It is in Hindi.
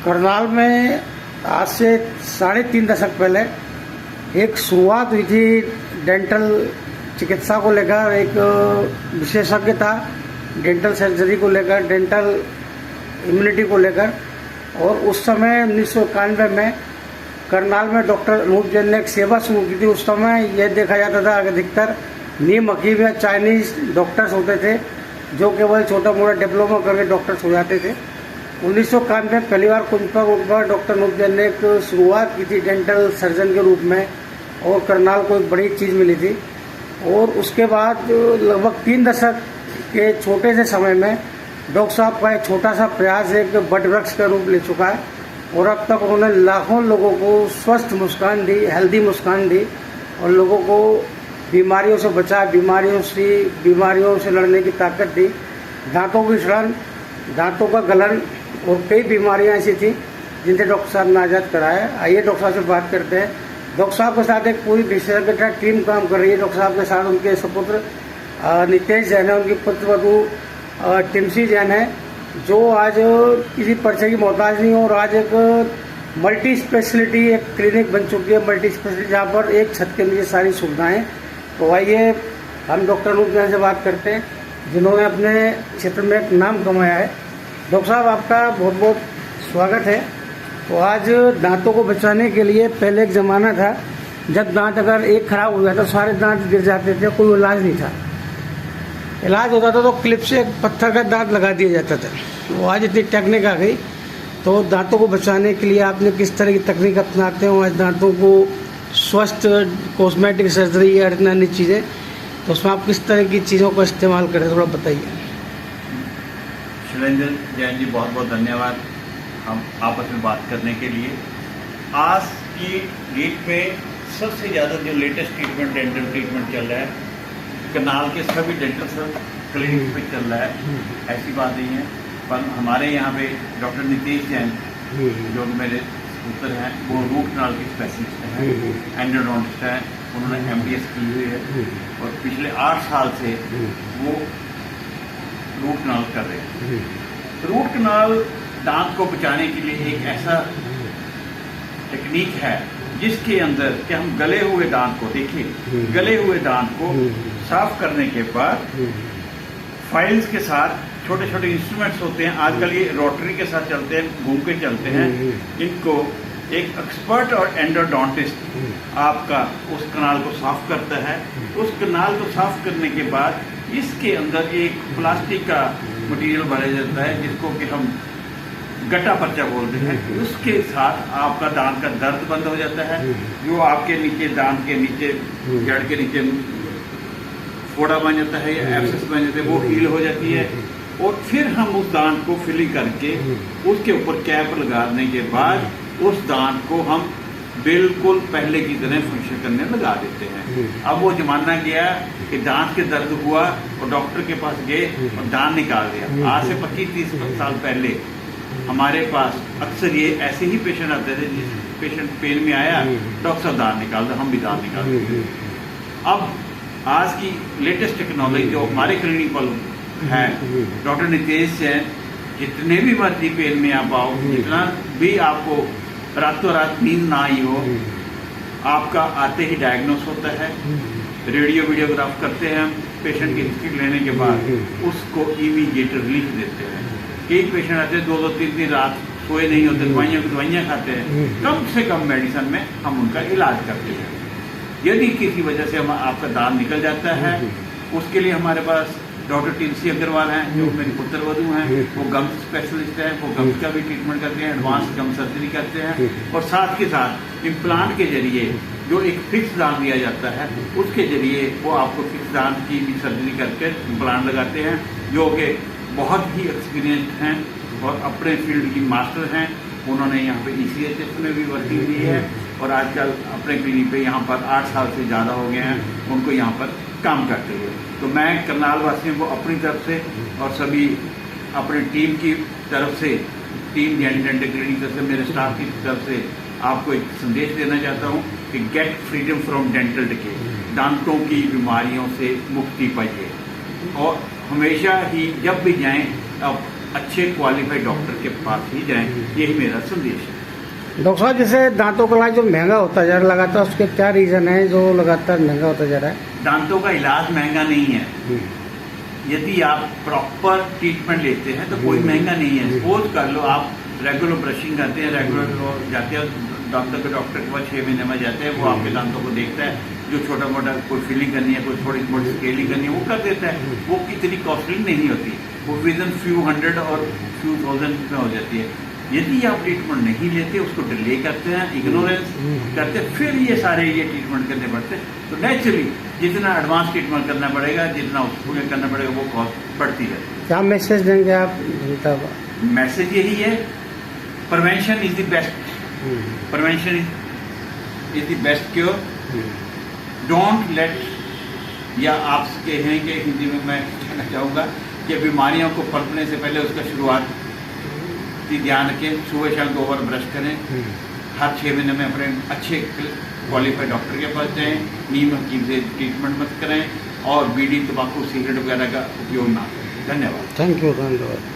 करनाल में आज से 3.5 दशक पहले एक शुरुआत हुई थी डेंटल चिकित्सा को लेकर। एक विशेषज्ञ था डेंटल सर्जरी को लेकर, डेंटल इम्यूनिटी को लेकर। और उस समय 1991 में करनाल में डॉक्टर अनूप जैन ने एक सेवा शुरू की थी। उस समय यह देखा जाता था कि अधिकतर नीम हकीम या चाइनीज डॉक्टर्स होते थे जो केवल छोटा मोटा डिप्लोमा करके डॉक्टर्स हो जाते थे। 1991 में पहली बार कुंजपा रोड पर डॉक्टर अनूप जैन ने एक शुरुआत की थी डेंटल सर्जन के रूप में, और करनाल को एक बड़ी चीज़ मिली थी। और उसके बाद लगभग 3 दशक के छोटे से समय में डॉक्टर साहब का एक छोटा सा प्रयास एक बट वृक्ष का रूप ले चुका है, और अब तक उन्होंने लाखों लोगों को स्वस्थ मुस्कान दी, हेल्दी मुस्कान दी, और लोगों को बीमारियों से बचा, बीमारियों से लड़ने की ताकत दी। दांतों की सड़न, दांतों का गलन और कई बीमारियां ऐसी थी जिनसे डॉक्टर साहब ने आज़ाद कराया। आइए डॉक्टर साहब से बात करते हैं। डॉक्टर साहब के साथ एक पूरी विशेषज्ञ टीम काम कर रही है। डॉक्टर साहब के साथ उनके सुपुत्र नितेश जैन है, उनकी पुत्रवधू टिमसी जैन है, जो आज किसी परिचय की मोहताज नहीं हो, और आज एक मल्टी स्पेशलिटी एक क्लिनिक बन चुकी है, मल्टी स्पेशलिटी, जहाँ पर एक छत के नीचे सारी सुविधाएं। तो आइए हम डॉक्टर अनूप जैन से बात करते हैं जिन्होंने अपने क्षेत्र में एक नाम कमाया है। डॉक्टर साहब, आपका बहुत बहुत स्वागत है। तो आज दांतों को बचाने के लिए, पहले एक ज़माना था जब दांत अगर एक खराब हो जाता तो सारे दांत गिर जाते थे, कोई इलाज नहीं था। इलाज होता था तो क्लिप से एक पत्थर का दांत लगा दिया जाता था। तो आज इतनी टेक्निक आ गई, तो दांतों को बचाने के लिए आपने किस तरह की तकनीक अपनाते हो? आज दांतों को स्वस्थ कॉस्मेटिक सर्जरी या इतना अन्य चीज़ें, तो उसमें आप किस तरह की चीज़ों का इस्तेमाल करें, थोड़ा बताइए। शैलेंद्र जैन जी, बहुत बहुत धन्यवाद हम आपस में बात करने के लिए। आज की डेट में सबसे ज़्यादा जो लेटेस्ट ट्रीटमेंट, डेंटल ट्रीटमेंट चल रहा है, करनाल के सभी डेंटल क्लिनिक पे चल रहा है। ऐसी बात नहीं है, पर हमारे यहाँ पे डॉक्टर नितेश जैन जो मेरे पुत्र हैं, वो रूट कनाल के स्पेशलिस्ट हैं, एंडोडोंटिस्ट हैं। उन्होंने MDS की हुई है और पिछले 8 साल से वो रूट कनाल कर रहे हैं। रूट कनाल दांत को बचाने के लिए एक ऐसा टेक्निक है जिसके अंदर कि हम गले हुए दांत को, देखिए गले हुए दांत को साफ करने के बाद फाइल्स के साथ, छोटे छोटे इंस्ट्रूमेंट्स होते हैं, आजकल ये रोटरी के साथ चलते हैं, घूम के चलते हैं, इनको एक एक्सपर्ट और एंडोडोंटिस्ट आपका उस कनाल को साफ करता है। उस कनाल को साफ करने के बाद इसके अंदर एक प्लास्टिक का मटेरियल भरा जाता है जिसको कि हम गट्टा पर्चा बोलते हैं। उसके साथ आपका दांत का दर्द बंद हो जाता है। जो आपके नीचे दांत के नीचे, जड़ के नीचे फोड़ा बन जाता है या एब्सेस बन जाते हैं, वो हील हो जाती है। और फिर हम उस दांत को फिलिंग करके उसके ऊपर कैप लगाने के बाद उस दांत को हम बिल्कुल पहले की तरह फंक्शन करने लगा देते हैं। अब वो जमाना गया कि दांत के दर्द हुआ और डॉक्टर के पास गए और दांत निकाल दिया। आज से 25-30 साल पहले हमारे पास अक्सर ये ऐसे ही पेशेंट आते थे, जिस पेशेंट पेन में आया, डॉक्टर साहब दांत निकाल दो, हम भी दांत निकाल देते। अब आज की लेटेस्ट टेक्नोलॉजी जो हमारे क्लिनिक पर है, डॉक्टर नितेश जैन, जितने भी मर्जी पेन में आप आओ, जितना भी आपको रातों रात नींद ना आई हो, आपका आते ही डायग्नोस होता है। रेडियो वीडियोग्राफ करते हैं हम, पेशेंट की हिस्ट्री लेने के बाद उसको इमीडिएट रिलीफ देते हैं। कई पेशेंट आते हैं 2-2, 3-3 रात सोए नहीं होते, दवाइयाँ खाते हैं, कम से कम मेडिसिन में हम उनका इलाज करते हैं। यदि किसी वजह से हम आपका दांत निकल जाता है, उसके लिए हमारे पास डॉक्टर टिमसी अग्रवाल हैं, जो मेरे पुत्रवधू हैं, वो गम्स स्पेशलिस्ट हैं, वो गम्स का भी ट्रीटमेंट करते हैं, एडवांस गम सर्जरी करते हैं। और साथ के साथ इम्प्लांट के जरिए जो एक फिक्स दांत दिया जाता है, उसके जरिए वो आपको फिक्स दांत की भी सर्जरी करके इम्प्लांट लगाते हैं, जो कि बहुत ही एक्सपीरियंस्ड हैं और अपने फील्ड की मास्टर हैं। उन्होंने यहाँ पे ECHS में भी वर्किंग दी है और आजकल अपने क्लिनिक पे यहाँ पर 8 साल से ज़्यादा हो गए हैं उनको यहाँ पर काम करते हुए। तो मैं करनाल वासियों को अपनी तरफ से और सभी अपनी टीम की तरफ से, टीम जैन डेंटल क्लिनिक तरफ से, मेरे स्टाफ की तरफ से आपको एक संदेश देना चाहता हूँ कि get freedom from dental decay, दांतों की बीमारियों से मुक्ति पाइए। और हमेशा ही जब भी जाएं, अब अच्छे क्वालिफाइड डॉक्टर के पास ही जाएं, यही मेरा संदेश है। डॉक्टर साहब, जैसे दांतों का इलाज जो महंगा होता जा रहा है लगातार, उसके क्या रीजन है जो लगातार महंगा होता जा रहा है? दांतों का इलाज महंगा नहीं है। यदि आप प्रॉपर ट्रीटमेंट लेते हैं तो कोई महंगा नहीं है। सपोज कर लो आप रेगुलर ब्रशिंग करते हैं, रेगुलर जाते हैं डॉक्टर के पास 6 महीने में जाते हैं, वो आपके दांतों को देखता है, जो छोटा मोटा कोई फिलिंग करनी है, कोई थोड़ी मोटी स्केलिंग करनी है, वो कर देता है। वो इतनी कॉस्टली नहीं होती, वो विदिन फ्यू हंड्रेड और फ्यू थाउजेंड में हो जाती है। यदि आप ट्रीटमेंट नहीं लेते, उसको डिले करते हैं, इग्नोरेंस करते हैं, फिर ये सारे ट्रीटमेंट करने पड़ते हैं, तो नेचुरली जितना एडवांस ट्रीटमेंट करना पड़ेगा, जितना उसको करना पड़ेगा, वो कॉस्ट बढ़ती है। क्या मैसेज देंगे आप जनता को? मैसेज यही है, prevention is the best, prevention is the best cure. Don't let, या आप कहेंगे हिंदी में मैं कहना चाहूँगा कि बीमारियों को पनपने से पहले उसका शुरुआत की ध्यान रखें। सुबह शाम को ओवर ब्रश करें, हर 6 महीने में अपने अच्छे क्वालिफाइड डॉक्टर के पास जाएं, नीम हकीम से ट्रीटमेंट मत करें, और बीड़ी, तंबाकू, सिगरेट वगैरह का उपयोग ना करें। धन्यवाद। थैंक यू, धन्यवाद।